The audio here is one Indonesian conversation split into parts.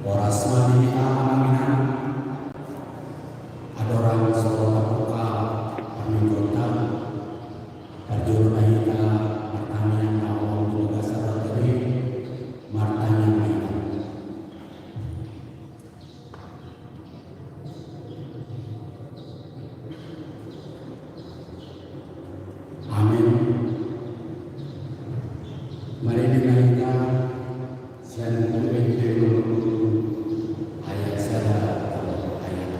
Oras manita aminan adorang solo papuka pamingkota parjuru mahita martanya nawang juga sarateri martanya mahita. Amin. Mari kita siang berbentuk ayat saya ayat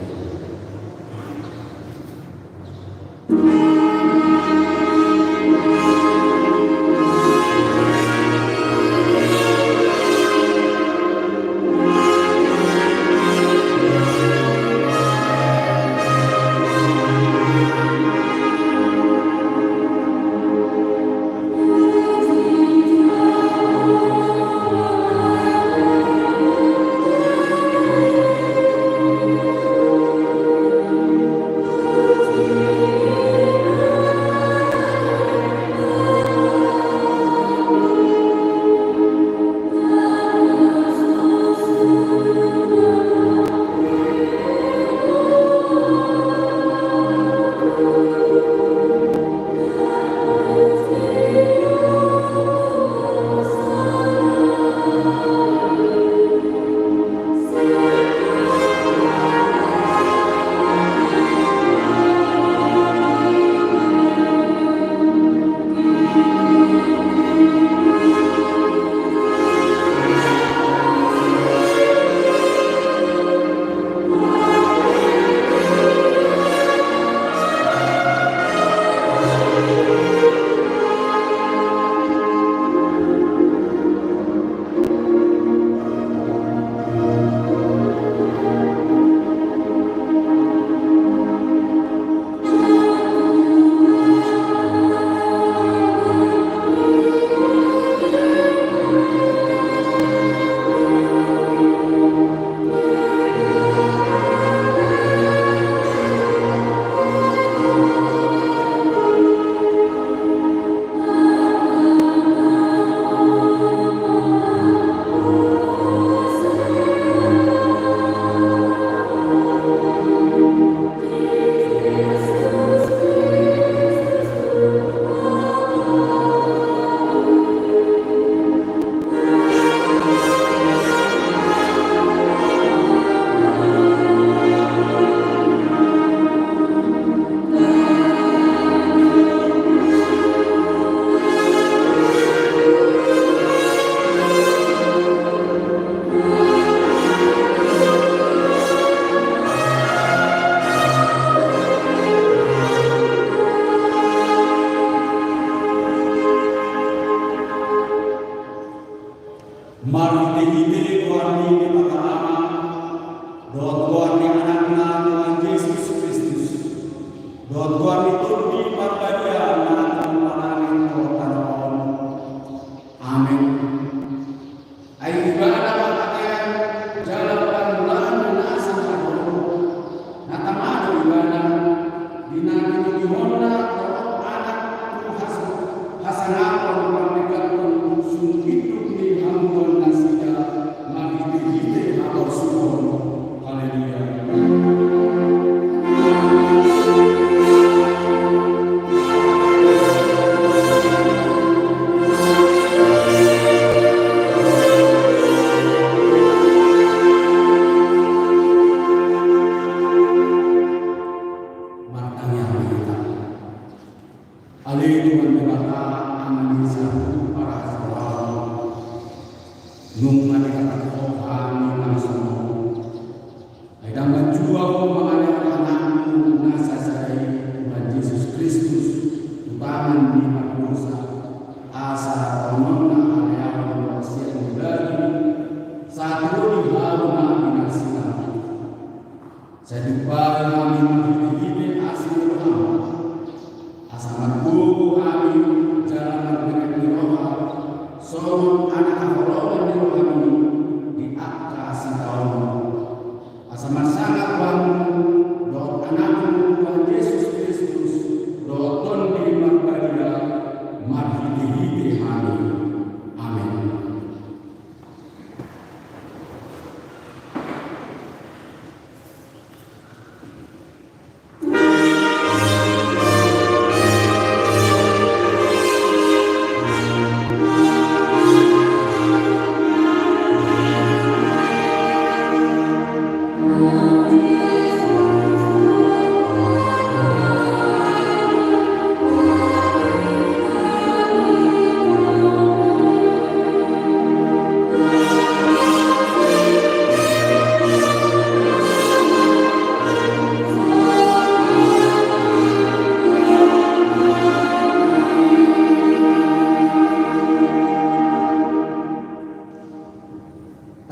mari dihite kuarni di makalama doa kuarni anakna Tuhan Yesus Kristus doa kuarni turbi parbadia manatan panangin kota-kota. Amin. Ayo ibadah pakaian jalan pandulan nasa kadoro natamado ibadah dinanti di honda anak hasanapon pamikatun sungkitu ni hamuan nasida magigihite awal suhon. Haleluya. Martanya kita alih Tuhan berkata aman sahu para sahabat nung kata Tuhan langsung ayam menjual mengalir anakmu nasa saya Tuhan Yesus Kristus tutangan di manusia asa romana ayam wasiat lagi satu di haruna binasina saya dipakai kami hidup asli rohani asaman buku kami jalan dengan rohani so anak rohani di rohani di atas tahun asaman sangat bangun doa anakmu Tuhan Yesus Kristus doa Tuhan di marbadia mari hidup kami. Amin.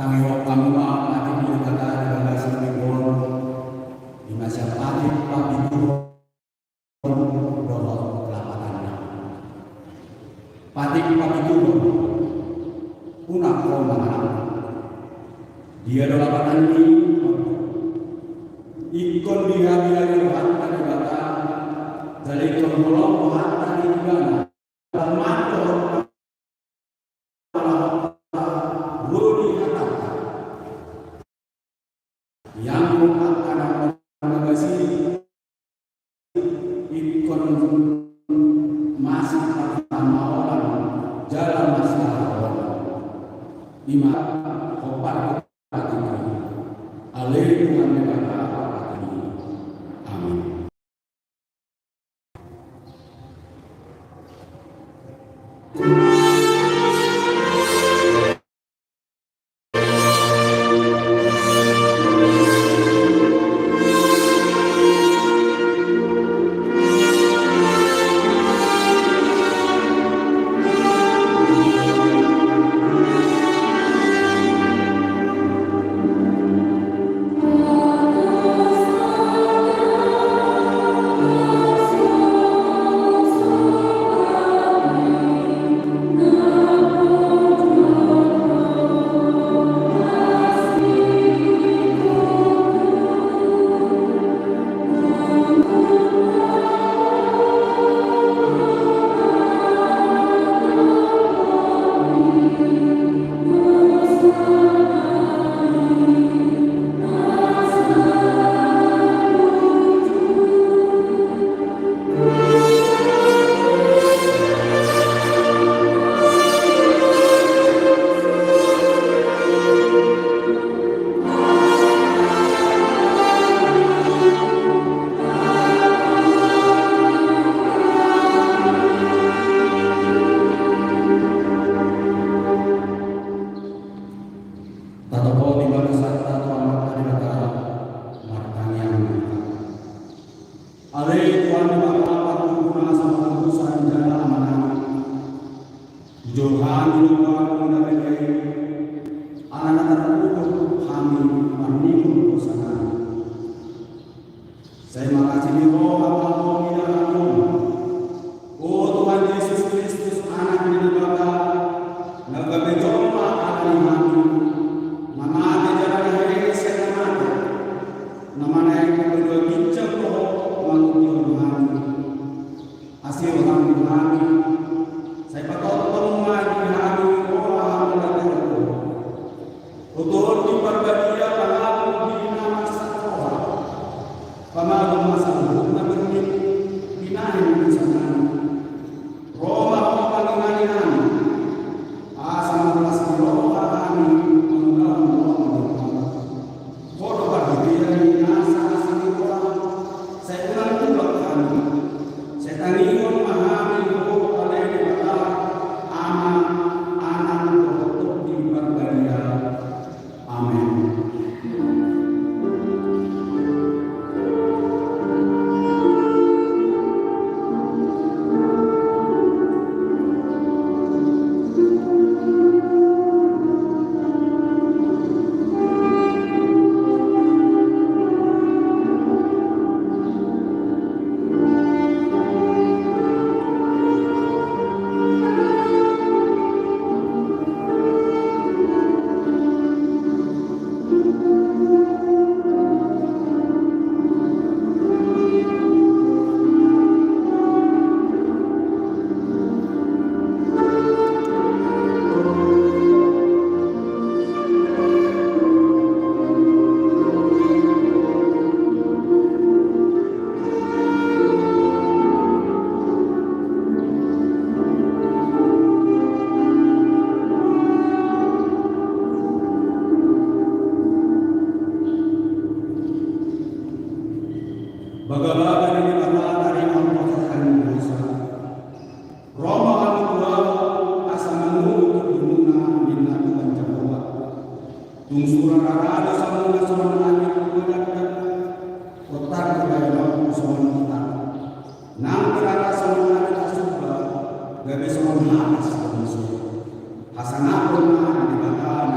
Tangihok kami mati di kata dalam seminggu di masa pagi itu doa kelapatan. Pati itu punah koma dia kelapatan ini ikon dia di hatta di bata dari kolom hatta di mana termantor yang akan mengatasi ikon masih pertama orang jalan masalah lima opat alih Tuhan negara ini. Amin. Hasanapun di baka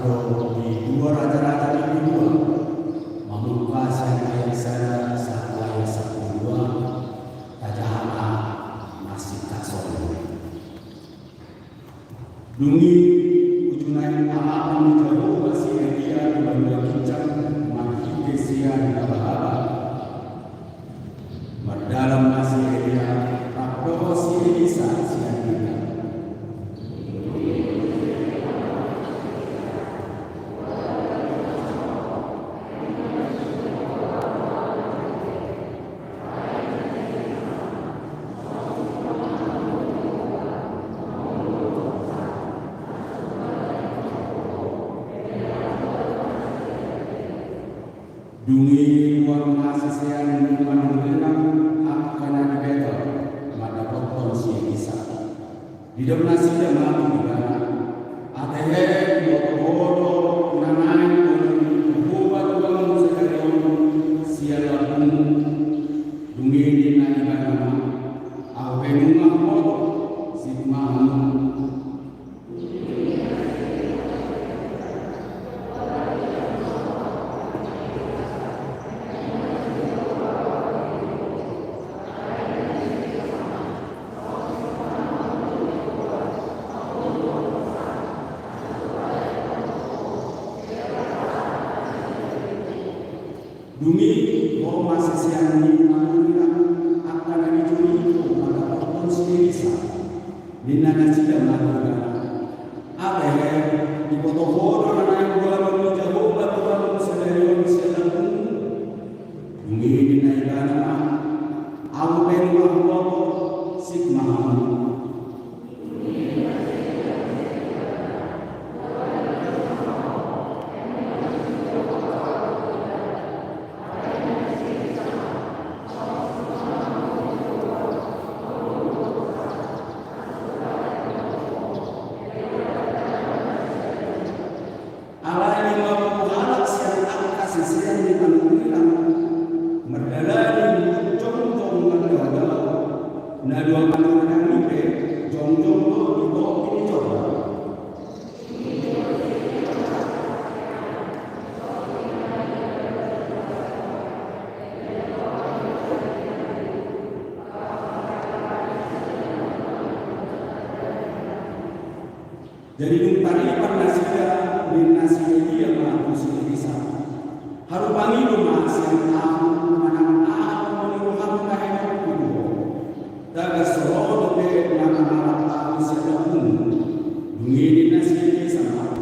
sabdo di dua raja-raja di dua Mamlukas yang ayat sana satu ayat 1 Tajahala masih kasol dungi ujunai alapan di jauh masih dia dua kincang mahike sian abah merdalam masih dia rakdoho si bisa sian kita dungi luar masisian di manungrenang akan dibeto mada kotor si bisa di dalam nasi dan mati di mana atehe bodo nanai buat uang sekalian sialapun dungi di nani mana aku penungah bodo si mahu dungi Roma sesiani manungirang akan dicuri pada waktu sendiri Nina nasida manungirang apa ya di foto-foto anak gua menjauh batuan sedarion sedang dungi Nina ibana aku pengen Allah sigma sisian di manungirang merdalani jong-jong mandala na dua manungirang ipe jong-jong lo di bawah ini coba jadi numpari pan nasida min nasida dia mengaku sendiri sama harupangi rumah yang aku manang aku meniruham kahena kudu daga soro dobe nama malam aku sedapun dungini nasi sama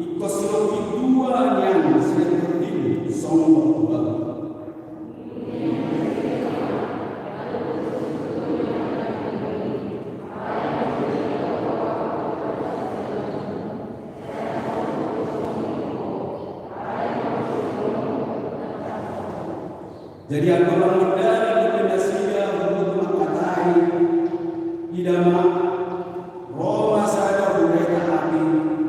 ikut siroki dua yang sedang berdiri sombong dua jadi aku orang merdeka dengan nasida untuk mengkatai idama Roma sada budaya api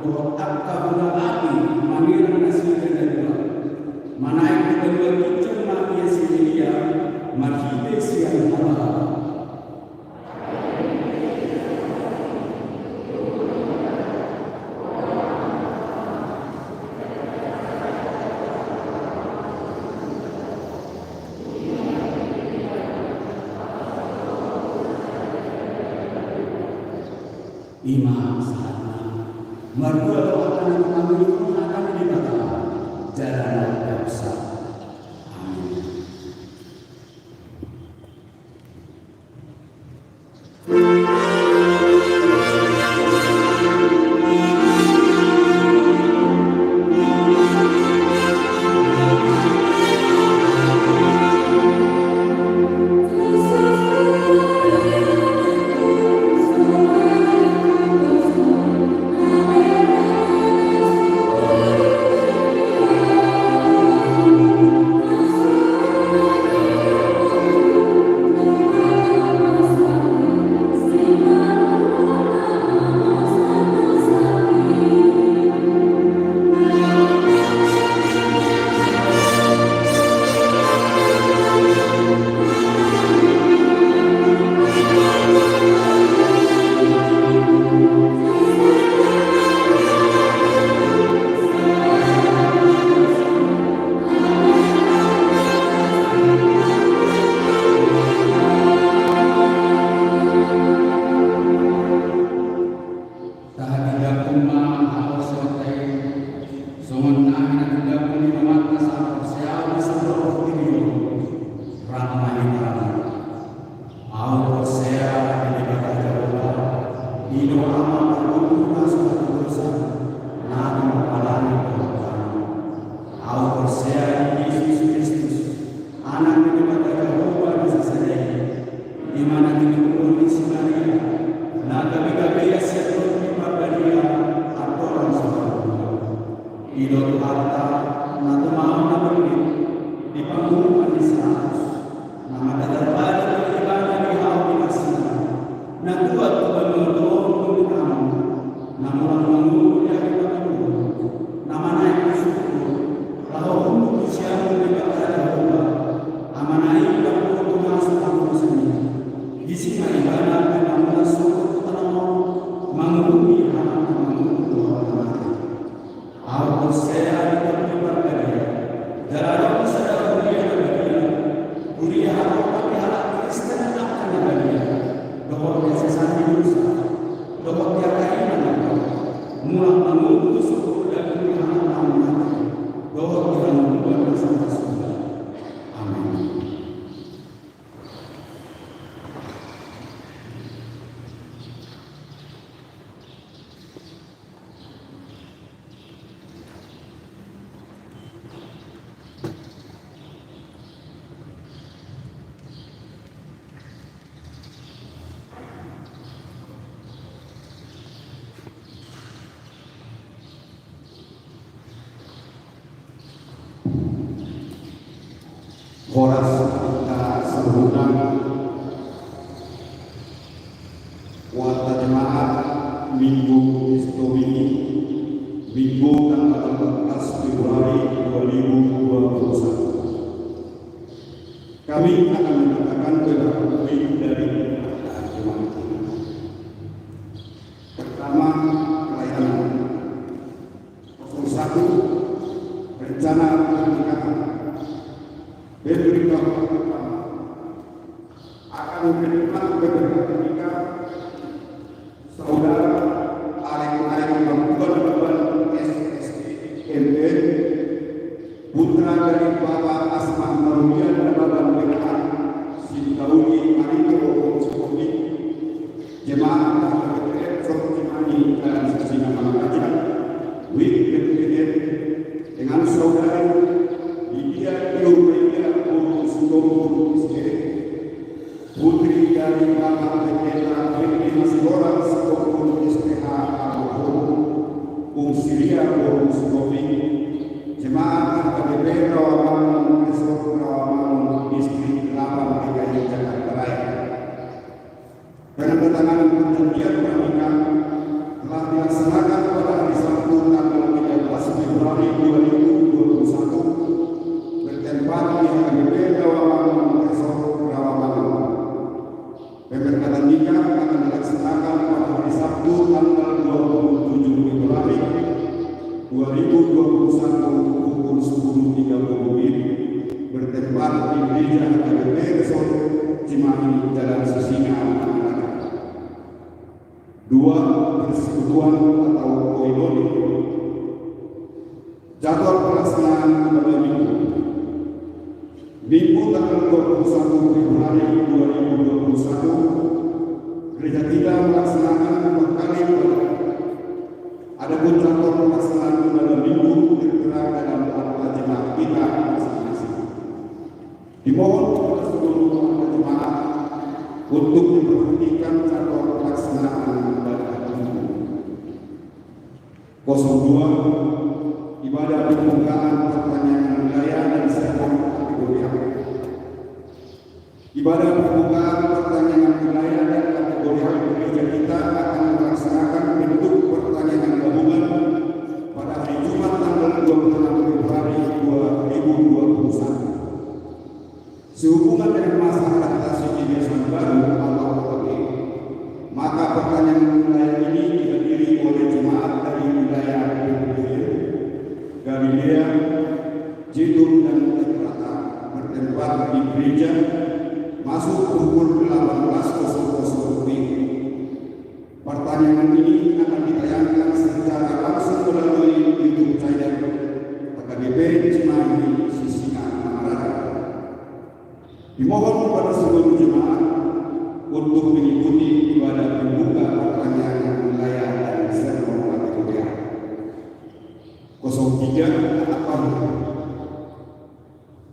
bahwa akka guna api mangiran nasida dan dua mana yang kedua kincang makia silia marhide siang Allah imam sana merdua akan mengambil akan dibatalkan jalan dosa amin. Amen. Idul harta na tumawag na bagit, di pangguruan ni Santos, na madadarbada ng ibana ni Hao Pinasina, na tuwad ko ba mga doon kung itamo, na murang manguya ay pagkaluan, na manay ko suko, rahaw kung siya mong ipagkala ba, amanay lang ko kumasa ang sa niya, gising na ibana ay mamula suko ko tanong, manguya ang manguya naman. Aku saya itu berbeda. Dalam masalah kuliah aku tapi hal Kristen akan berbeda. Bahwa biasa saja dosa, bahwa dia kainan mulai mengutus dan kuliah aman. Bahwa dia membuat masalah sudah. Amin. Horas kita serunan warta jemaat Minggu Istomi Minggu tanggal 14 Februari 2021. Kami akan menyatakan beberapa poin dari jemaat ini. Pertama, pelayanan. 01, rencana pernikahan. Berikutnya akan menerima beberapa ketika saudara Alek Bangkuan SSND putra dari Bapak Asma Marulia dan Bapak Berahan Sintauni Marito Sokobi jemaat Sokobi dan Sesina Malakajan Wikipedian dengan saudara Lydia Iumelia Sudomo Putri dari Bapak Pendeta Freddy Masgora Sudomo SPH Abu Siria Sudomi Jemaat KDP Rawamangun Resort Rawamangun Distrik 8 DKI Jakarta Raya. Penandatanganan perjanjian pernikahan telah dilaksanakan pada hari Sabtu tanggal 13 Februari 2021 bertempat di KDP Rawamangun Resort Rawamangun. Pemberkatan nikah akan dilaksanakan pada hari Sabtu tanggal 27 Februari 2021 pukul 10.30 WIB bertempat di Gereja KDP Resort Cimahi Jalan Sisinga. 2. Persekutuan atau koinoni. Jadwal pelaksanaan pada Minggu tanggal 21 Februari 2021 gereja kita melaksanakan 4 kali ibadah. Adapun jadwal pelaksanaan pada Minggu tertera dalam akta jemaat kita masing-masing. Dimohon kepada seluruh anggota jemaat untuk memperhatikan jadwal pelaksanaan ibadah Minggu. 02 ibadah pembukaan pertanyaan wilayah dan sermon kategorial. Ibadah pembukaan pertanyaan wilayah dan kategorial gereja kita akan melaksanakan bentuk pertanyaan gabungan pada hari Jumat tanggal 26 Februari 2021. Sehubungan dengan masa adaptasi kebiasaan baru atau OTG, maka pertanyaan wilayah ini dihadiri oleh jemaat dari wilayah Galilea, Jidun dan Efrata bertempat di gereja masuk pukul 18.00 WIB. Pertanyaan ini akan ditayangkan secara langsung melalui YouTube channel KDP Cimahi Sisinga Mangaraja. Dimohon kepada seluruh jemaat untuk mengikuti ibadah pembuka pertanyaan wilayah dan sermon kategorial. 03 apa?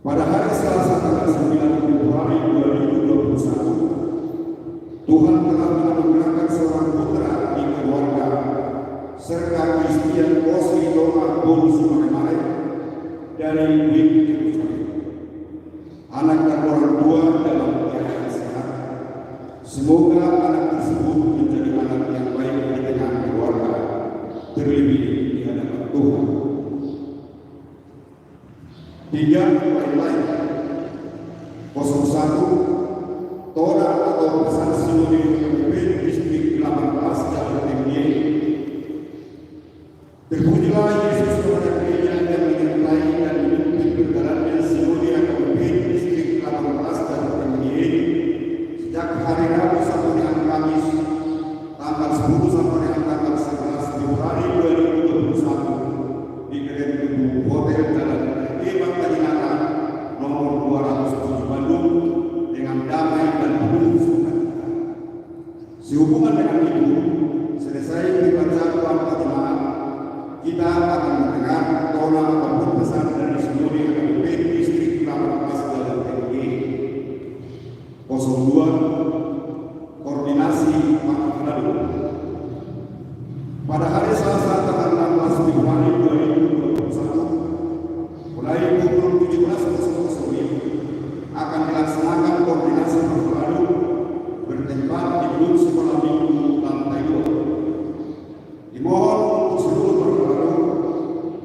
Pada hari Selasa tanggal 9 Februari 2021, Tuhan telah menganugerahkan seorang putra di keluarga serta Christian Osri Doma Bonus dari WIB Yerusalem. Anak dan orang tua dalam keadaan sehat. Semoga anak tersebut menjadi anak yang baik di tengah keluarga, terlebih di hadapan Tuhan. 3. Lain-lain 01 Tora atau pesan sinode KPP Distrik 18 Jalan Temie. Terpujilah Yesus kepada gereja yang menyertai dan memimpin berjalannya sinode KPP Distrik 18 Jalan Temie sejak hari Rabu sampai dengan Kamis tanggal 10 sampai dengan tanggal 11 Februari 2021 di Gedung Tugu Hotel Jalan Bangka nomor 207 Bandung dengan damai dan penuh sukacita. Sehubungan dengan itu, selesai dibacakan jemaat, kita akan mendengar tona ataupun pesan dari sinode KPP Distrik 18 Jalan TNI. 02 Koordinasi Waktu Lalu. Pada hari Selasa tanggal 16 Februari 2021 mulai pukul 17.00 akan dilaksanakan koordinasi waktu lalu bertempat di gedung sekolah minggu lantai 2. Dimohon untuk seluruh waktu lalu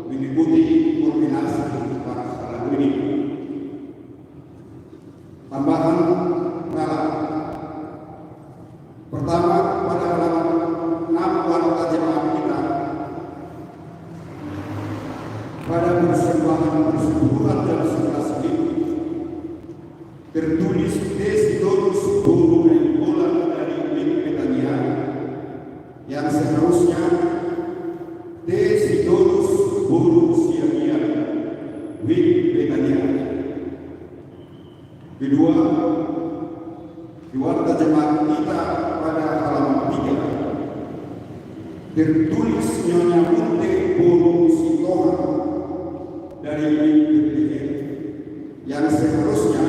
mengikuti koordinasi waktu lalu ini. Tambahan pengalaman. Pertama, pada halaman 6 wanita jemaat kita pada persembahan persepuluhan dan 11 ini tertulis Desidorus Bulu Bola dari WIB Betania yang seharusnya Desidorus Bulu Siagia WIB Betania. Kedua, di warta jemaat kita pada halaman 3 tertulis Nyonya Munte Bulu Sitoha dari WIB Betania yang seharusnya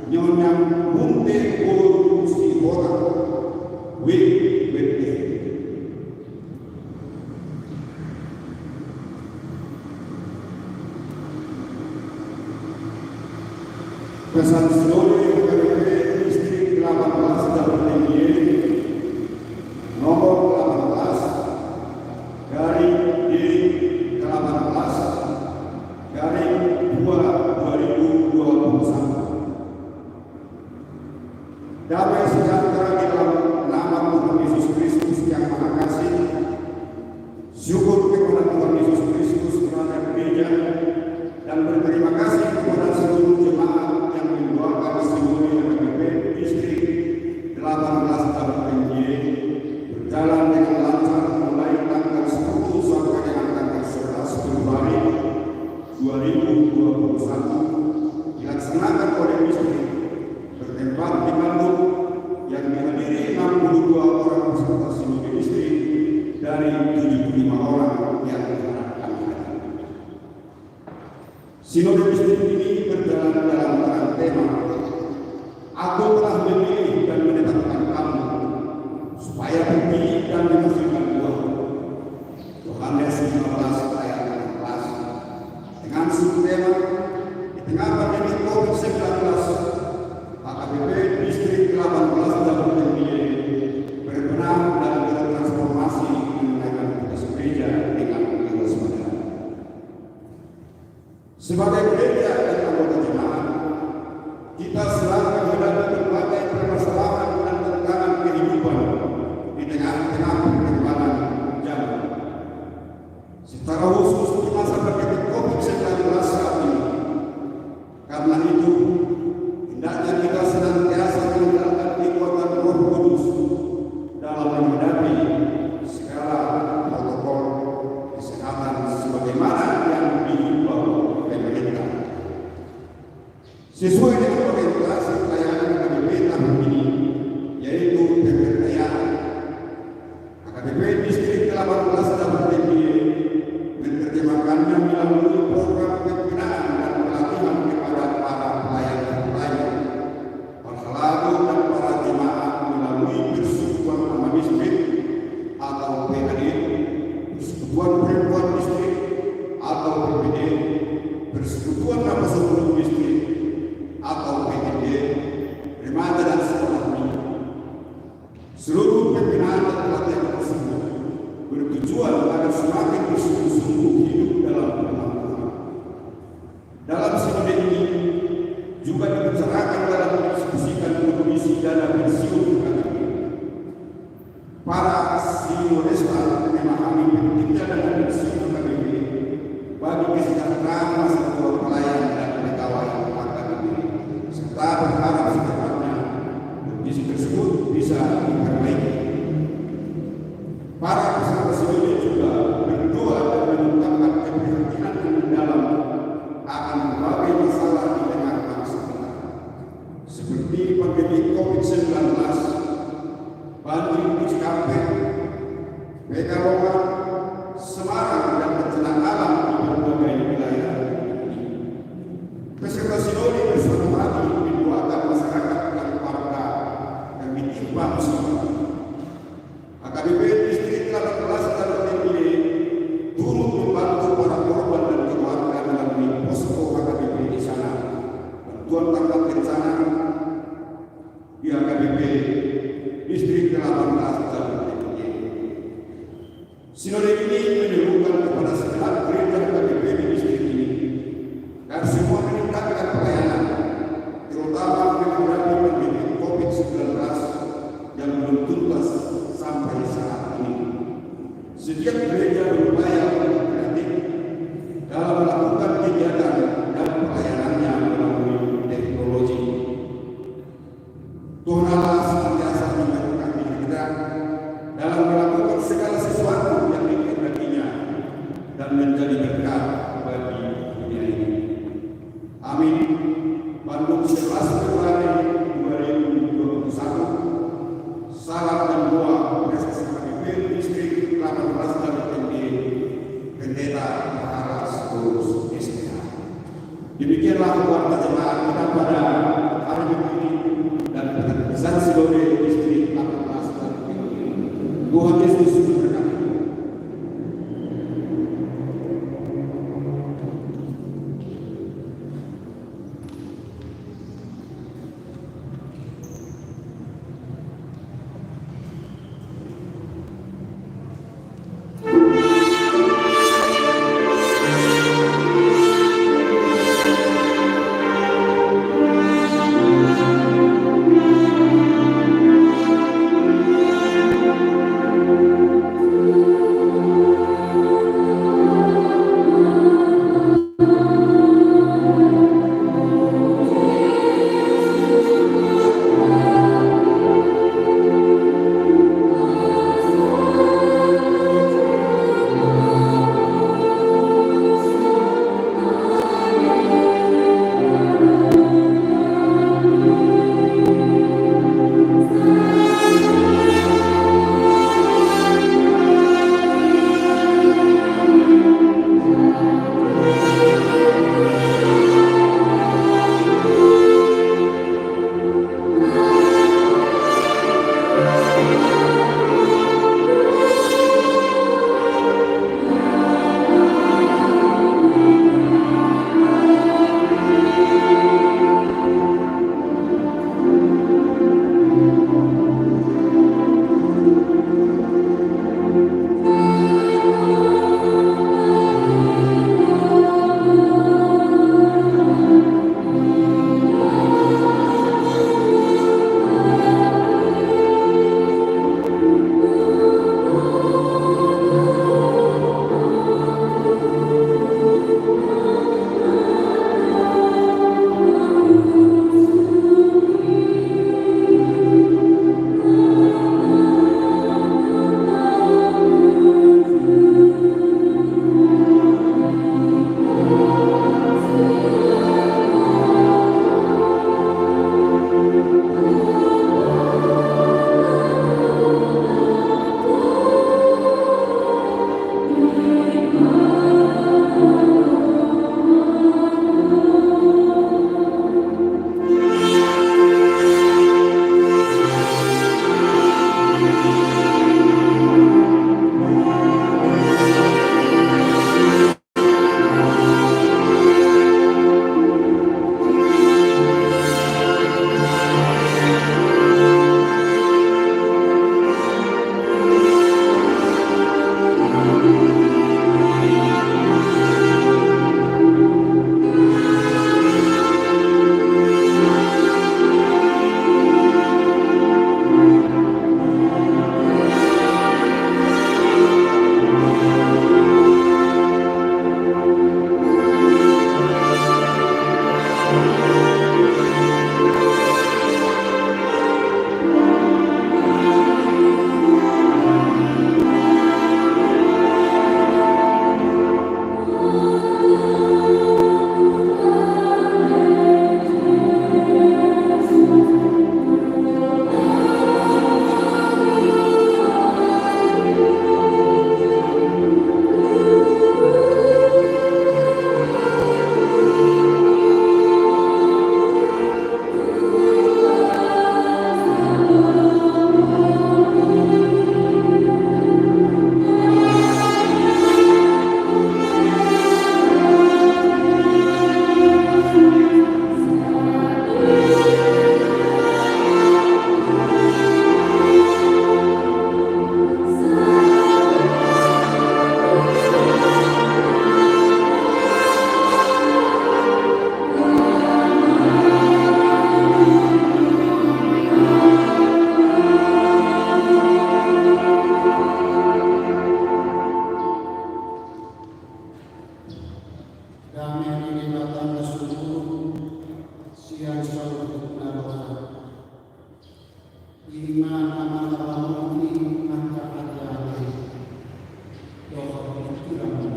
Nyonya Munte Bulu Sitoha WIB Betania. Pesan sinode KPP Distrik 18 Jalan Temie nomor 18 garing D 18 garing 2 2021. Damai sejahtera di dalam nama Tuhan Yesus Kristus yang Maha Kasih. Syukur kepada Tuhan Yesus Kristus terhadap gereja dan berterima kasih kepada seluruh jemaat yang mendoakan sinode KPP Distrik 18 Jalan Temie berjalan dengan lancar mulai tanggal 10 sampai dengan tanggal 11 Februari 2021 dilaksanakan oleh distrik bertempat di Bandung yang dihadiri 62 orang peserta sinode distrik dari 75 orang yang diharapkan hadir. Sinode distrik ini berjalan dalam tema Aku telah memilih dan menetapkan kamu supaya terpilih dan menghasilkan buah. Yohanes 15 ayat 16. Dengan subtema di tengah pandemi COVID-19, KPP Distrik 18 Jalan Temie berbenah dan bertransformasi menunaikan tugas gereja dengan kewaspadaan. Sebagai gereja dan anggota jemaat, kita selalu menghadapi berbagai permasalahan dan tantangan kehidupan di tengah-tengah perkembangan zaman. Secara khusus di masa pandemi COVID-19 saat ini. Karena itu, hendaknya kita senantiasa mengandalkan kekuatan Roh Kudus dalam menghadapi segala protokol kesehatan sebagaimana yang dihimbau pemerintah. Sesuai dengan orientasi pelayanan KPP tahun ini, yaitu pemberdayaan. KPP Distrik 18 Jalan Temie menerjemahkannya melalui program pembinaan dan pelatihan kepada para pelayan-pelayan, para lagu dan para jemaat melalui persekutuan nama distrik atau PAD, persekutuan perempuan distrik atau PPD, bagi kesejahteraan mahasiswa pelayan dan pegawai AKBP, serta berharap secepatnya kondisi tersebut bisa diperbaiki. Para peserta sidang juga berdoa dan mengungkapkan keprihatinan yang mendalam akan berbagai masalah di tengah bangsa kita, seperti pandemi COVID-19, banjir di Cikampek, Pekalongan, Semarang, dan bencana alam di berbagai wilayah. Peserta sinode bersama hati mendoakan masyarakat dan warga yang ditimpa musibah. AKBP Distrik 18 dan TNI turut membantu para korban dan keluarga melalui posko AKBP di sana, bantuan tanggap bencana di AKBP Distrik 18 dan TNI. Sinode ini menyerukan kepada segenap gereja AKBP di distrik ini dan semua meningkatkan pelayanan, terutama menghadapi pandemi COVID-19 yang belum tuntas sampai saat ini. Setiap gereja berupaya untuk kreatif dalam melakukan kegiatan dan pelayanannya melalui teknologi. Tuhan Allah senantiasa memberkati kita dalam melakukan segala sesuatu yang dikehendakinya dan menjadi berkat bagi dunia ini. Amin. Bandung 11 Februari 2021. Salam dan doa Presiden AKBP Distrik 18 dan TNI Pendeta Pahala Seluruh SPH. Demikianlah warta jemaat kita pada hari ini dan pesan sinode Distrik 18 dan TNI. Tuhan Yesus memberkati. damai ini datang ke seluruh siang selalu naroka iman amal mungkin angkat hati-hati doa pikiran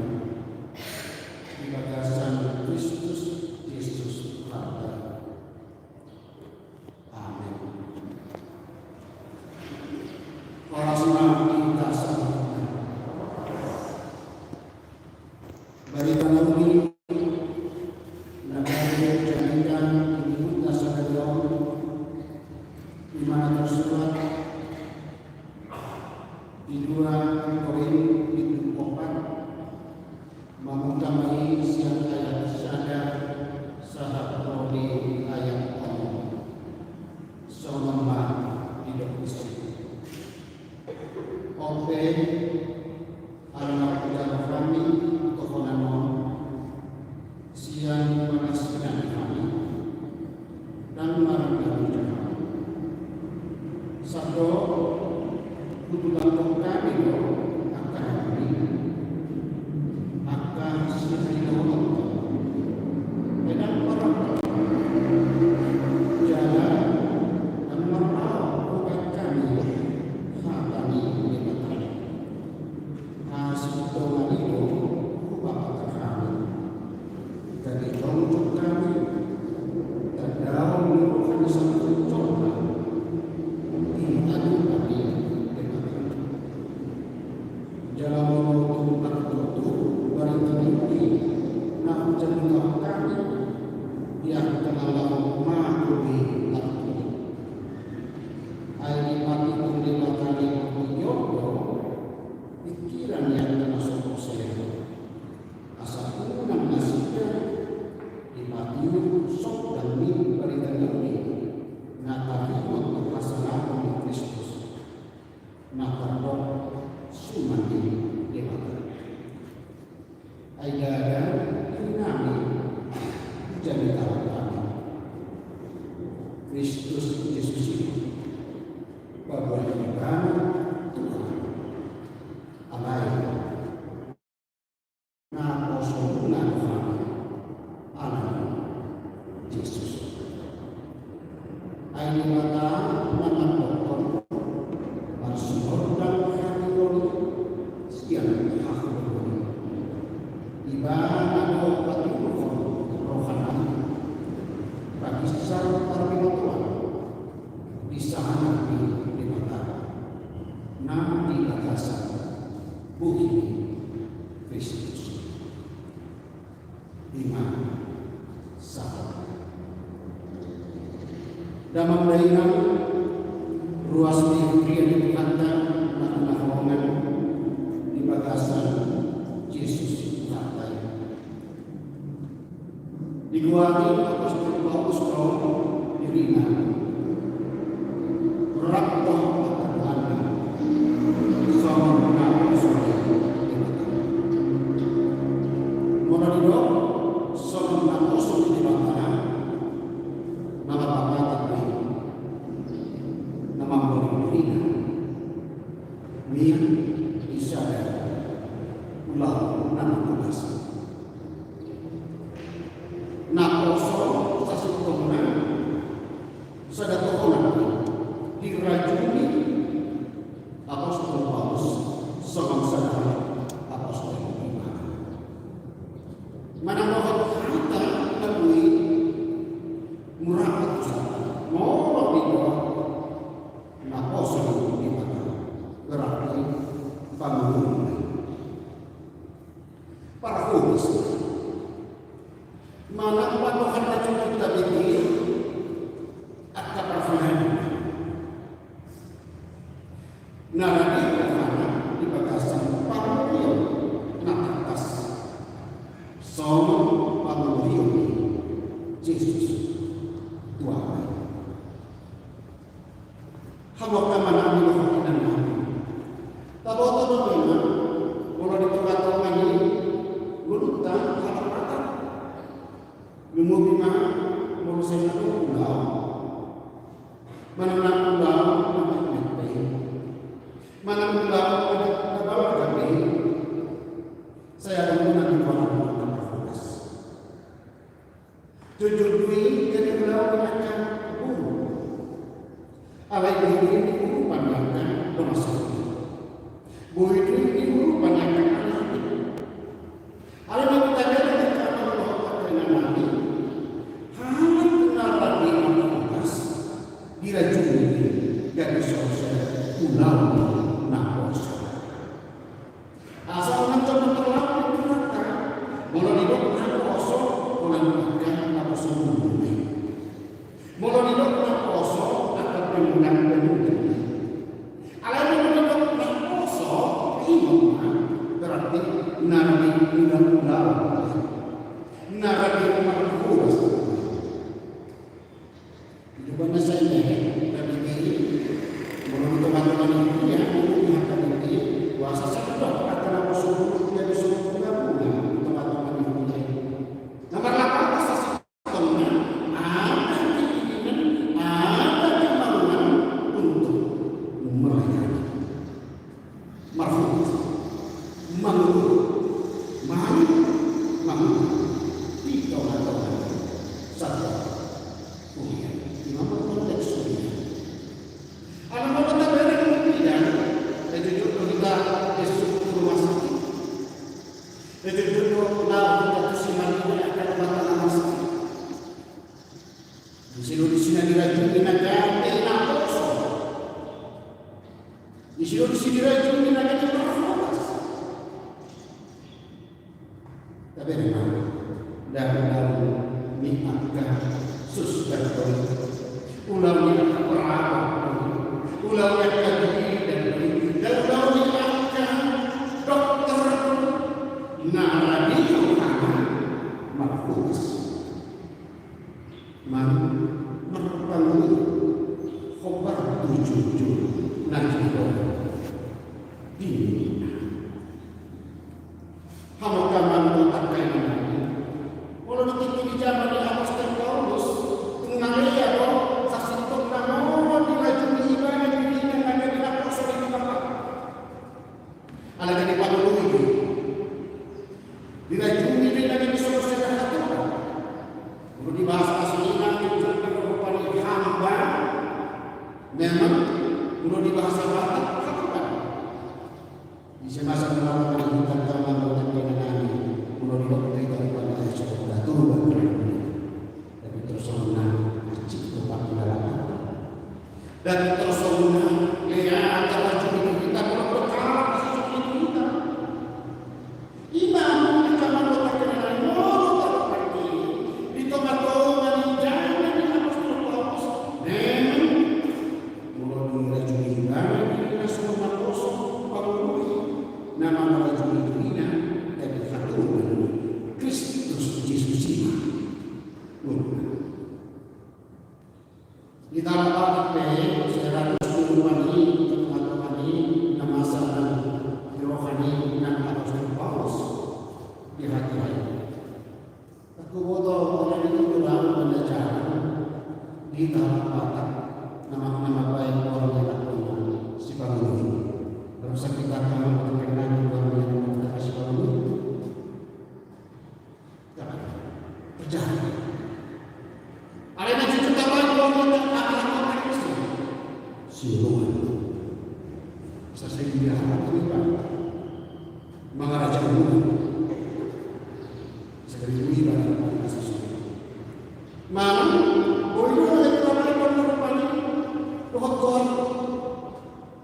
di bagasan Kristus Yesus Bapa. Amin. Orang senang kita sama bagi tanah di 2 Korintus 4 mengutamai siang ayat sadar sahabat rodi ayat Allah selama hidup isi ope anak udara kami kekonanon siang panas dan kami dan marah dan sabdo kutulang kami akan ini akan sendiri dan orang jalan dan merawat bukan kami kami dikatakan hasil doa itu bapak kami dari untuk kami dan dalam merupakan satu contoh dalam mengutuk wanita ini nak cenderung kami yang telah mengakhiri waktu air mati menerima kali menyodo pikiran yang termasuk saya asal punang nasibnya dimatiun sok dan mimpi berikan ini natari untuk masalah di Kristus natardok sumati dewata aidara inami jadi tawakan Kristus Yesus ini bahwa ibadah Tuhan alai na osona alam Yesus aini mata menakutkan masuk dan yang ibadah obat rohani bagi sesama Tuhan di sana di mata nam di batasan bukti Kristus lima sahabat dan memberikan ruas diri yang dikatakan nak di bagasan Yesus Bapa. Dikuati apostol Paulus dirinya rakto akan sama dengan surga. Moralido sama dengan kosong di mana nama Bapa tapi nama dirinya mir disadar ulah nama tugas nak kosong stasiun komunan sudah komunan dirajuni apostol Paulus seorang saudara apostol iman mana mau kita lalui murah mau dibawa nak kosong di mana berarti bangun para kudus mana patuhan racun kita ini akan perfunan naradi perfunan di bagasan pamulion nak atas sama pamulion Yesus Tuhan hamba kamana amilo hakinan namin taboto naman mula dito katawan ini lulutan harapatan lumubi nga mula sa ito ulaw manang ulaw na magmagpay manang ulaw na bawag gabi saya alam mo na di wala mo ang pagkakas Tujui dari belau akan buru. Alai ini buru panjangkan rumah sakit. Buru ini buru panjangkan anak. Alai kita dari kamar Allah dengan Nabi. Hanya kenal lagi atas dirajuni dari sosial pulau Nakosa. Asal mencoba terlalu berkata, mulai hidup Nakosa, mulai makan Nakosa bumi. Mulai hidup Nakosa akan penggunaan-penggunaan. Alai hidup Nakosa, imam berarti nabi pulau. Nabi Markus. Bukan saya dari ini, menurut teman-teman ini yang melihat ini, kuasa sedang akan apa suruh dia disuruh gabungan teman-teman ini. Nomor 8 asas teman ada keinginan, ada kemauan untuk melayani, marfut, ditolak-tolak saja. Nomor konteks ini. Alam kita dari kemudian itu juga kita besok ke rumah sakit. Itu juga kita kesimpulan akan batang rumah sakit. Di sini dirajuni naga Nakosa. Di sini dirajuni naga Nakosa. Tapi memang dalam nikmatkan suster ulangnya perawat, ulangnya kajian dan ulangnya akan dokter naradi utama Markus merupakan khobar 7 najibah ini hamakan mengatakan ini kalau nanti di zaman di Apostol Paulus mengenai atau saksi pertama dirajuni ibadah dirinya ada di Apostol itu apa? Ada di Paulus itu dirajuni dengan disuruh secara hati. Kalau di bahasa aslinya itu merupakan hamba. Memang kalau di bahasa Batak hamba. Di semasa melakukan hidup tanpa dengan kalau di waktu itu pada sudah turun. Tapi terus dan tersombong lihat terjadi kita kalau berkarat sesuatu kita imam kita melakukan dengan terperti di tomat-tomat jangan Apostol Paulus memang mulai dirajuni dengan semua kosong Paulus nama merajuni dunia dari satu Kristus Yesus ini di dalam secara rohani nama sana rohani dan Apostol Paulus di hati. Aku bodoh orang itu dalam belajar di dalam Batak nama-nama baik orang yang tak punya si Paulus. Terus kita akan mengenal orang yang mengatakan si Paulus. Jangan berjalan. Ada yang cerita baik orang yang siluman sesuai dia harapkan mengarah jauh sekali ini dalam kasus malam boleh oleh orang merupakan rohkor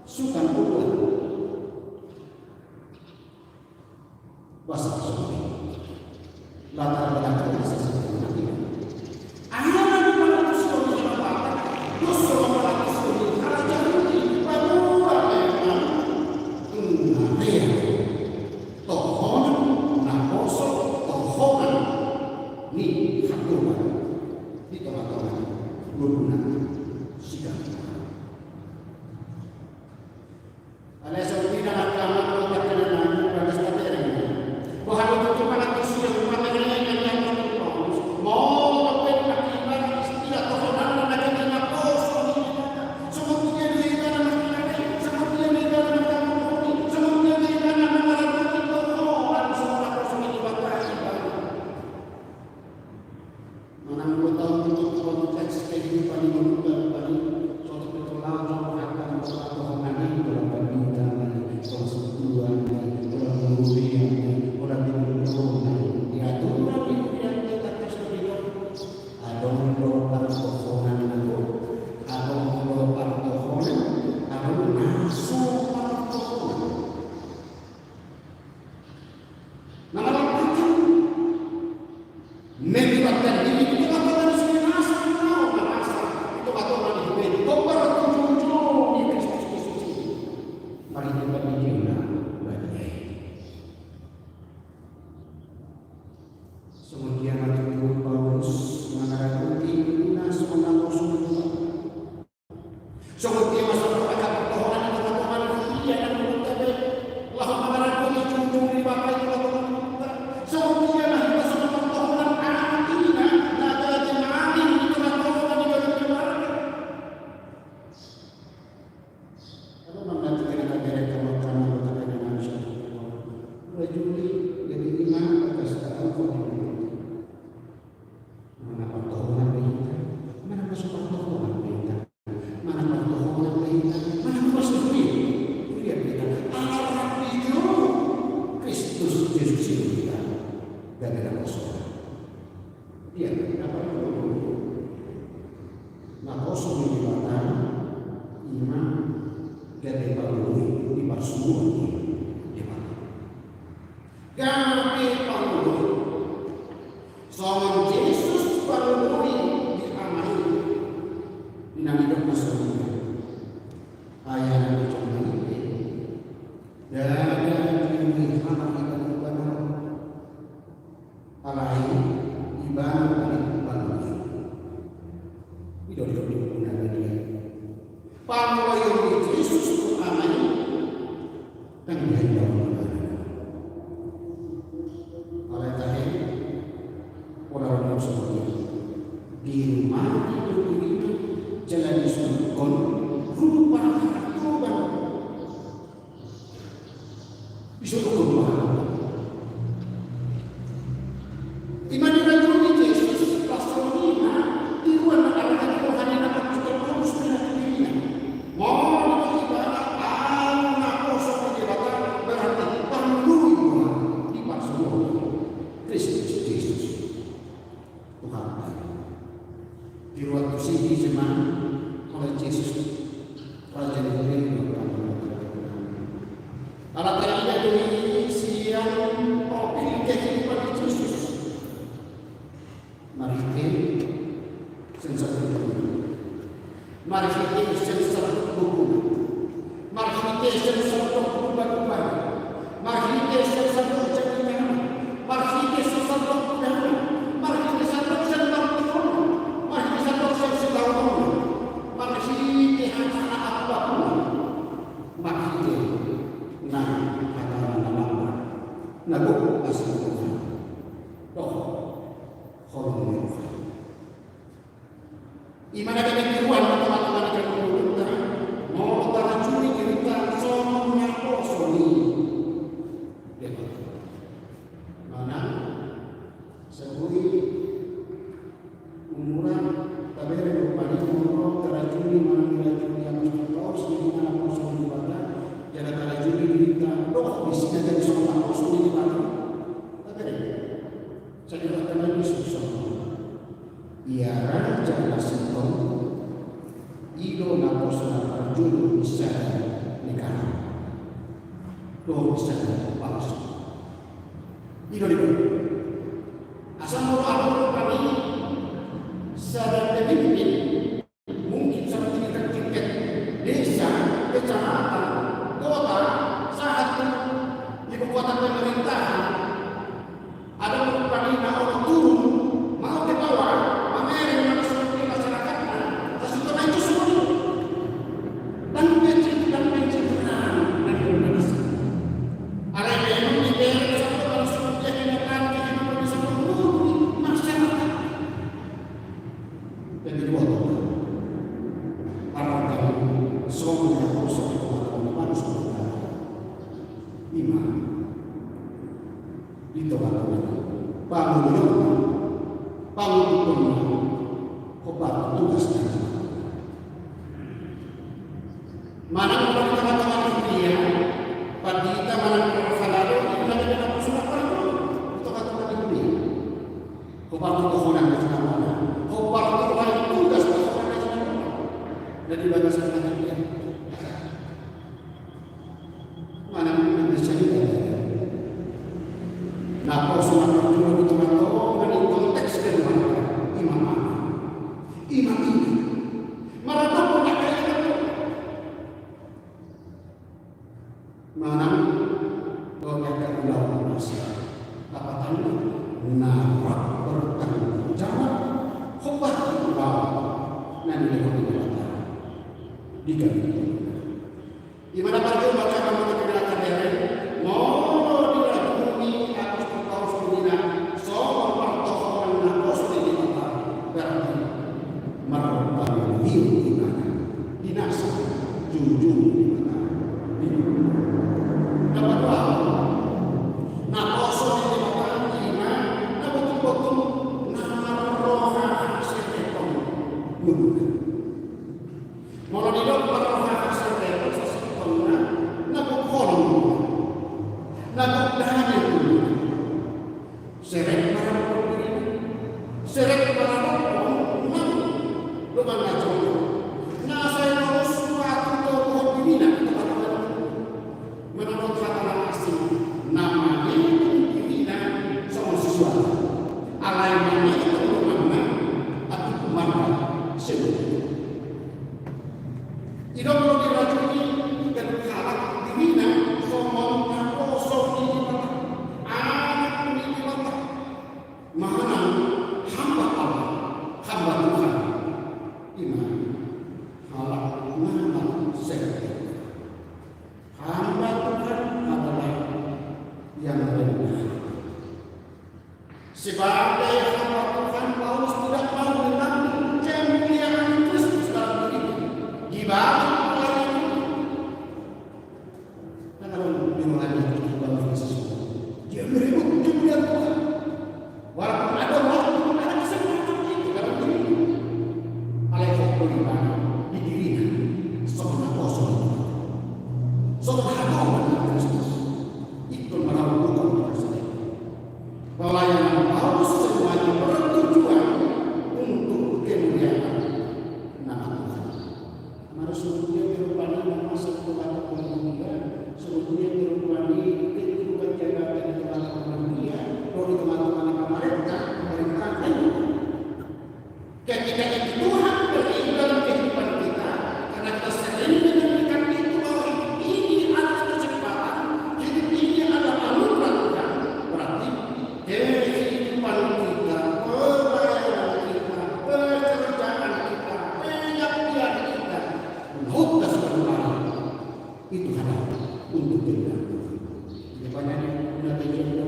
sukan bukan bahasa suci latar belakang sesuatu nanti Menang tahu untuk konteks kehidupan hidup dari suatu pertolongan akan berlaku ini dalam bintang konstituan dalam kemudian orang dibutuhkan diatur lagi yang kita tersebut ada mendorong persoalan itu ada mendorong persoalan ada masuk persoalan nama macam melibatkan diri itu katakan sebenarnya itu katakan itu koper tujuh di Kristus mari kita bikinlah badai semuanya itu Paulus mengarahkan nas menanggung semua semuanya masalah akan pertolongan itu katakan dia dan mengucapkan Allah mengarahkan tujuh di bapak itu katakan semuanya kita semua pertolongan anak ini nah jemaat ini itu pertolongan di dalam jemaat kalau mengatakan negara kamu berkata dengan manusia rajuli jadi iman atas Al-Quran mana pertolongan kita mana masuk pertolongan kita mana pertolongan kita mana masuk lihat kita Allah itu Kristus Yesus kita dan ada kosong dia apa itu nah kosong di belakang iman dari Paulus di Barcelona di mana kami Paulus sama Yesus Paulus diamai dinami hidup masalah ayah nabi coba ini dan ini anak kita ibadah alai ibadah dari Paulus hidup benar dia Paulus yang Yesus diamai dan dia hidup oleh tadi orang-orang semuanya di rumah itu jalan disukun rupa disuruh rumah iman dengan Yesus pasal 5 di ruang arah Tuhan yang dapat kita terus menjadi mau ibadah anak kosong jabatan berarti panduan di pasal Kristus Yesus Tuhan di waktu sini zaman oleh Yesus Raja Negeri alat yang dari siang profil kehidupan Yesus mari kita sensor mari kita sensor buku mari kita sensor berubah-ubah mari kita sensor berjalan mari kita sensor berjalan mari kita sensor berjalan mari kita sensor berjalan mari kita hanya apapun mari kita nah kata nama nabu asal Tuhan toh hormat iman ada kehidupan teman-teman akan menunjukkan mau tanah curi cerita soalnya kosong mana sebui umuran tapi ada rupanya umur kerajuni mana kerajuni yang terus di mana kosong di mana jalan kerajuni cerita doh di sini ada soal kosong di mana tapi saya katakan lagi susah ia raja nasional ido nasional perjulu bisa negara doh bisa bangsa ido di asal mau apa kami sadar pemimpin mungkin seperti tiket desa kecamatan kota saat ibu kota pemerintahan ada beberapa orang turun mau ke bawah pamerin mana seperti masyarakatnya sesuatu itu semua dan penciptaan dan Indonesia ada yang memiliki satu langsung yang akan kehidupan di seluruh masyarakat dan kedua para kami semuanya kosong Tuhan manusia iman di Tuhan Panggul Mana kalau di tengah-tengah dunia, pada kita mana kalau salado itu lagi dalam surat itu tengah-tengah dunia. Hobar itu orang di sana, hobar itu orang tugas orang di sana. Jadi bagaimana dunia? Mana yang bisa kita? Nah, kalau surat itu di tengah-tengah ini konteks kedua imam ini. Mana punya kaya mana mengajar ulama manusia apatahnya narak bertanggung jawab khutbah ulama nanti dia diganti di mana pada baca kamu tidak terjadi mau dilakoni atas perkara dunia soal pertokohan nakos di kota berarti merupakan hidup di mana dinasa junjung di mana dapat tahu nah kosong ini makan lima nah betul-betul nama rohani sepeton mulu mau tidak rohani sepeton sepeton nah bukan nah bukan mulu seret para pembeli seret para pembeli bukan macam nah saya harus suatu tokoh diri menurut kata asing namanya dibina sama sesuatu alaimannya itu mana atau mana sebetulnya tidak perlu diracuni dan kalah dibina sama kosong ini anak ini mana hamba Allah hamba Tuhan iman halak nama sebetulnya hamba Tuhan adalah yang rendah. Sebagai hamba Tuhan, Paulus tidak mau mengambil kemuliaan Kristus dalam dirinya. Gimana pelayanan? Karena kalau dimulainya dalam Kristus, dia merebut kemuliaan Tuhan. Walaupun ada waktu, ada kesempatan itu dalam dirinya. Alaikum beribadah di dirinya, sebenarnya kosong. Subhanallah Kristus itu melakukan tersebut. Pelayanan Paulus semuanya bertujuan untuk kemuliaan nama Tuhan. Mari sebetulnya berupani nama sebuah kemuliaan, sebetulnya berupani kehidupan jabatan di teman-teman dunia, dari teman-teman mereka itu. Ketika itu Tuhan berikan dalam kehidupan kita, karena kita sering mendengarkan itu bahwa ini adalah kecepatan, hidup ini adalah anugerah Tuhan. Berarti kehidupan kita, pelayanan kita, pekerjaan kita, pengabdian kita, tugas berlalu itu adalah untuk kita. Banyak nanti kita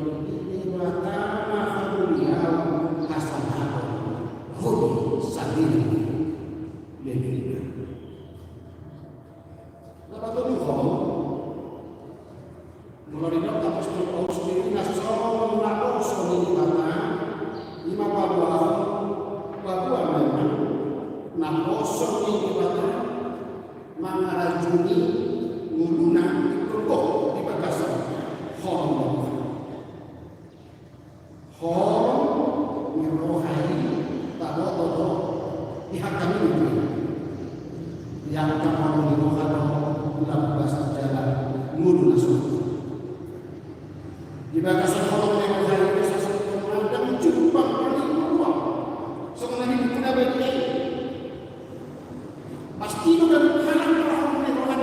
pertama dunia hasanah, hobi sendiri, lebih. Lepas itu mulai dari apostol Paulus sendiri nasional mengaku sendiri kata lima bahwa memang nakosong ini kata mengarajuni nguluna dikekok di bagasan hormon ngerohai tahu pihak kami itu yang kamu dirohkan dalam bahasa jalan nguluna suatu di bagasan hormon ngerohai itu sesuatu dan jumpa paling luar sebenarnya itu tidak baik pasti itu dari kalang hormon ngerohai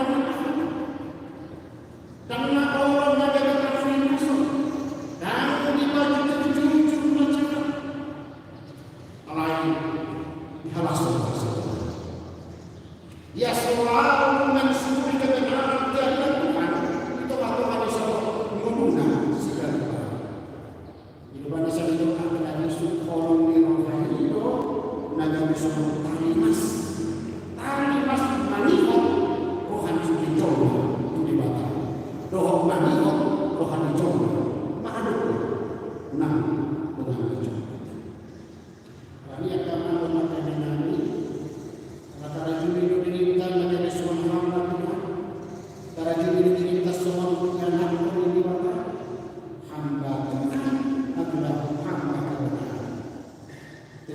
dan orang yang ada dalam masuk dan dibagi tujuh macam lain dihalaskan dia selalu mensyukuri kebenaran dari Tuhan itu Tuhan bisa menggunakan segala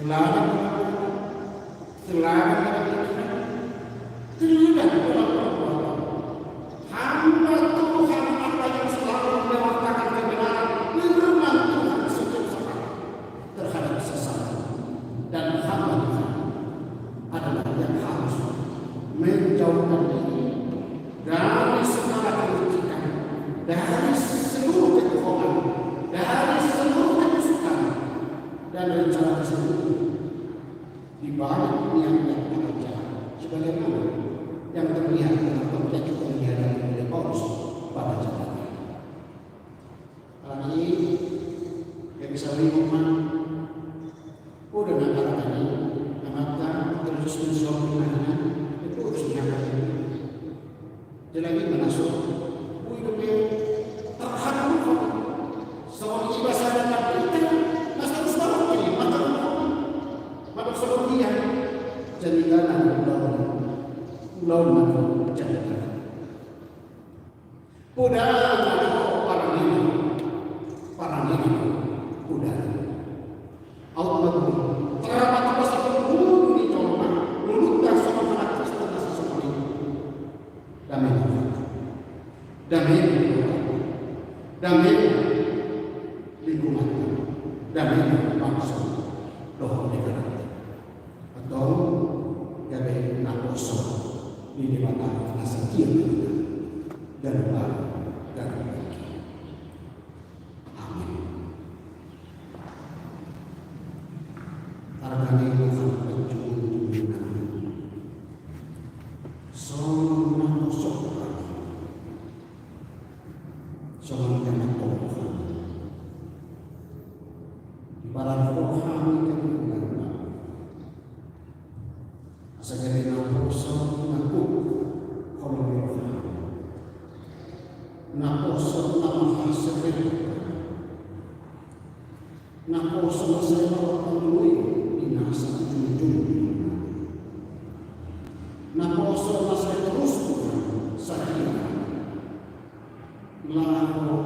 teladan dalam pikiran, teladan dalam perbuatan. Hamba Tuhan apa yang selalu mewartakan kebenaran, firman Tuhan setiap saat terhadap sesat. Dan hamba Tuhan adalah yang harus menjauhkan diri dari segala kerusakan, dari seluruh kebohongan, dari seluruh kebusukan dan rencana tersebut di balik niat-niat yang jahat, sebagaimana yang terlihat dalam konteks pembiaran oleh Paulus pada zamannya. Hal ini yang bisa lingkungan udah nakal tadi, amatkan terus mensuap dimana itu harus diangkat. Jelagi menasuk, hidupnya terhadap seorang ibadah dan kita masih harus tahu ini maka sebagian jadikan lawan jadikan. Udah para ini udah. Allah terhadap pasal ini coba mulutnya sama anak Kristen sesuatu damai lingkungan, damai bangsa, doa negara, atau damai nakoso di depan nasakian dan baru dan lagi. Amin. Karena Tuhan berjumpa semua nakoso soal dengan Tuhan. Para rohani kebenaran. Asal-asal naposo naku kalau rohani. Naposo nama hasil. Naposo saya melalui binasa junjung. Naposo saya terus saya melakukan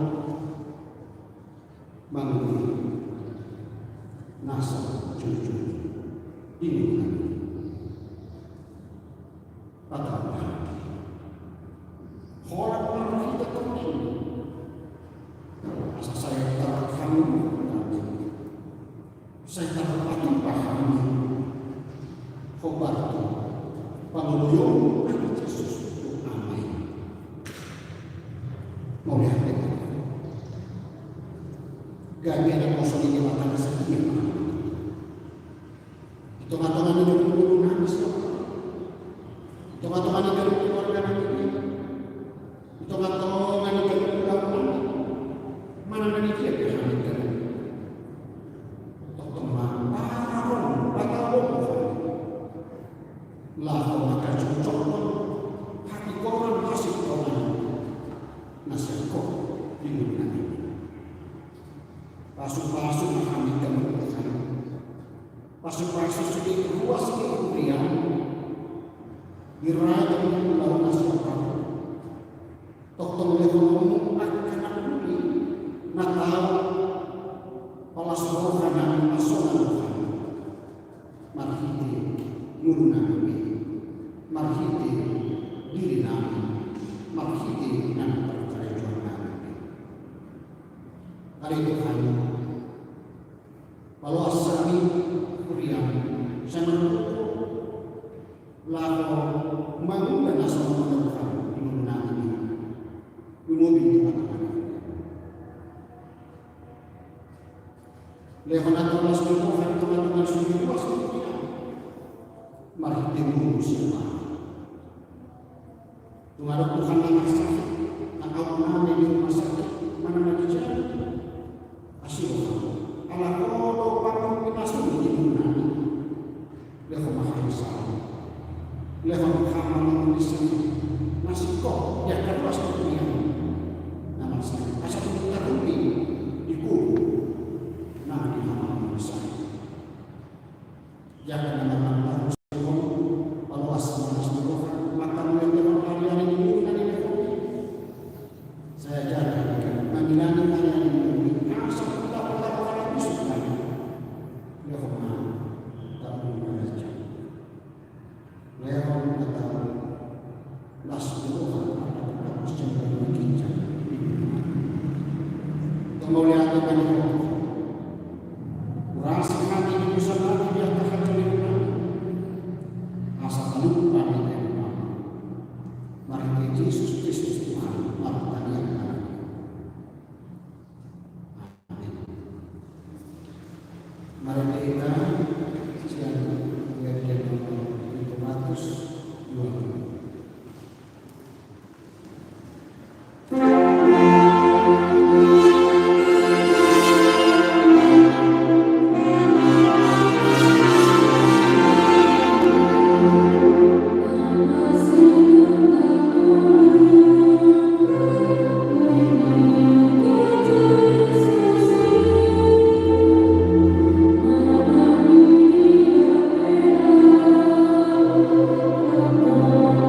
bangun nasa jujur ini pada orang kita kembali asal saya tak kamu saya tak paham khobar pangulung Yesus amin mau lihat gak ada kosong ini makan sekian teman-teman ini dulu nangis teman-teman ini dulu keluarga ini teman-teman ini dulu pulang mana nanti dia berhamilkan teman-teman lah makan cocok hati korang kasih korang nasihat kok lingkungan ini pasuk-pasuk menghamilkan Tuhan pasuk-pasuk sedikit luas kemudian diraja pulau nasional tokong lekonomi akan bumi natal palas rohana nasional Tuhan marhiti yurna bumi marhiti diri nami marhiti dan percaya nami hari Tuhan kalau asami kurian sama lalu mengubah nasional Tuhan di mana ini di mobil Tuhan lewat atas Tuhan teman-teman sudah luas mari temu siapa Tuhan Tuhan yang sakit atau mana di rumah sakit mana lagi jalan asyik Allah kalau pakai kita sudah di mana lewat mahal besar lewat hal di sini masih kok ya terus dunia nama saya asal kita rugi ikut nah di hal besar jangan nama kalau asal masuk makan yang hari ini saya jaga panggilan ini asal kita berlaku busuk lagi lewat Mari kita siang PRT nomor 720. Thank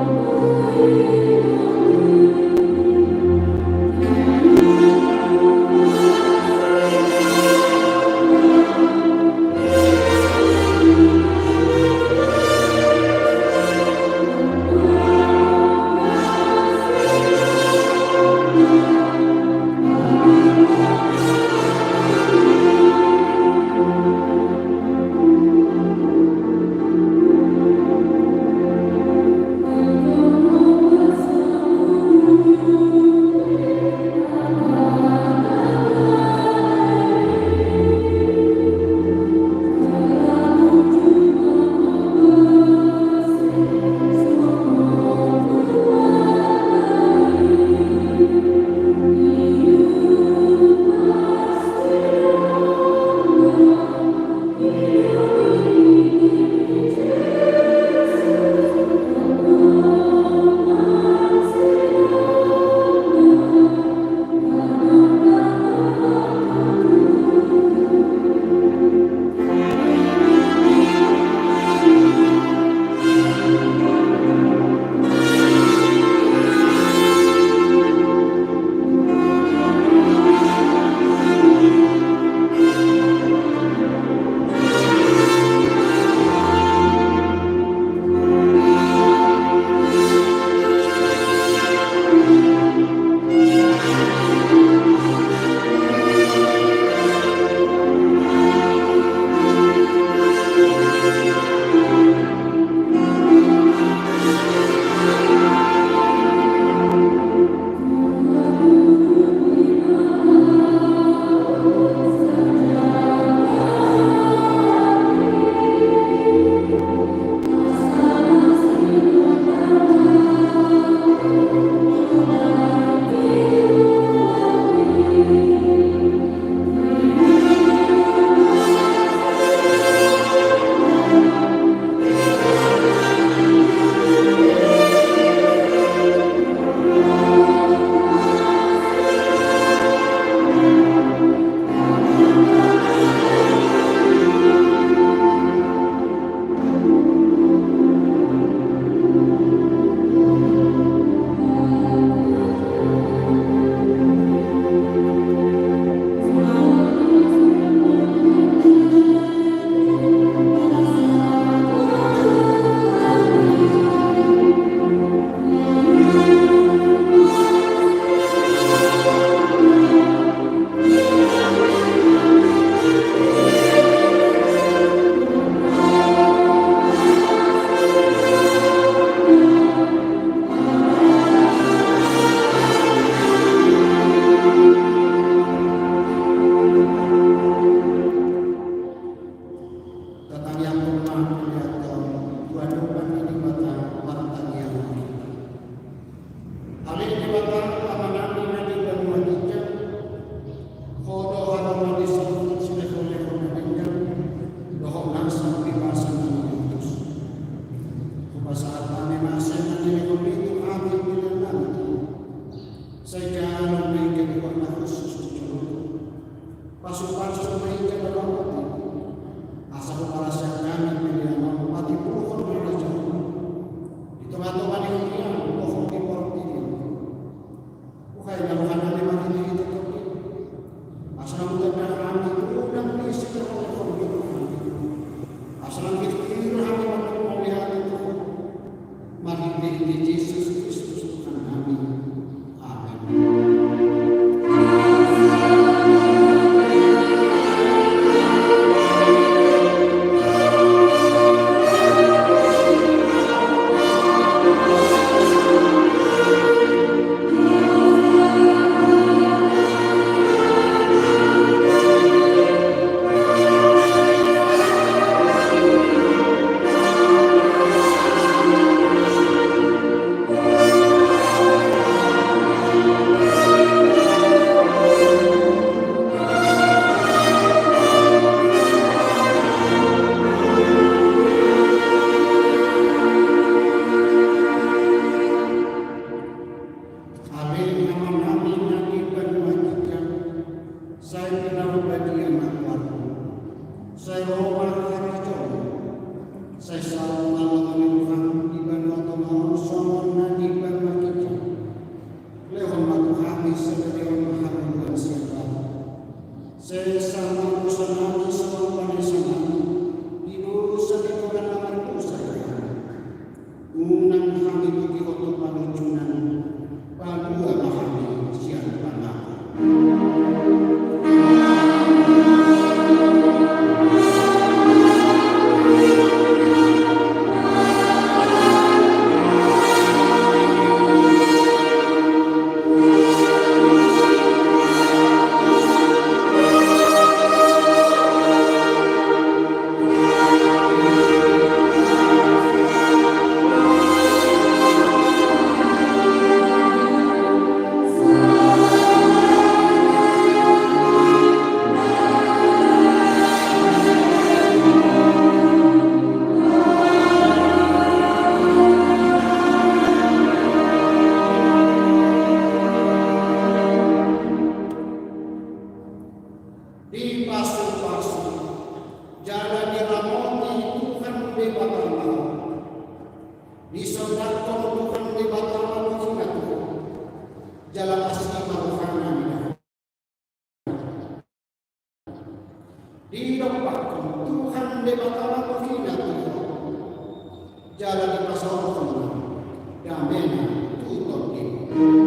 Saya Roma Harjong, saya selalu mengalami di Banoto Mau Somona di Banoto Leon Matuhami sebagai Mahamu dan siapa. Saya sama usaha semua panesana di urusan ekoran amarku saya. Unang kami bagi waktu panujunan padua mahami siapa aku. Di pasir-pasir jalan diramoni Tuhan bebakan mau. Di sodakom Tuhan bebakan mau kita Tuhan. Jalan asli maruhana di dopakom Tuhan bebakan mau kita Tuhan. Jalan di pasar Tuhan damena tutup ini.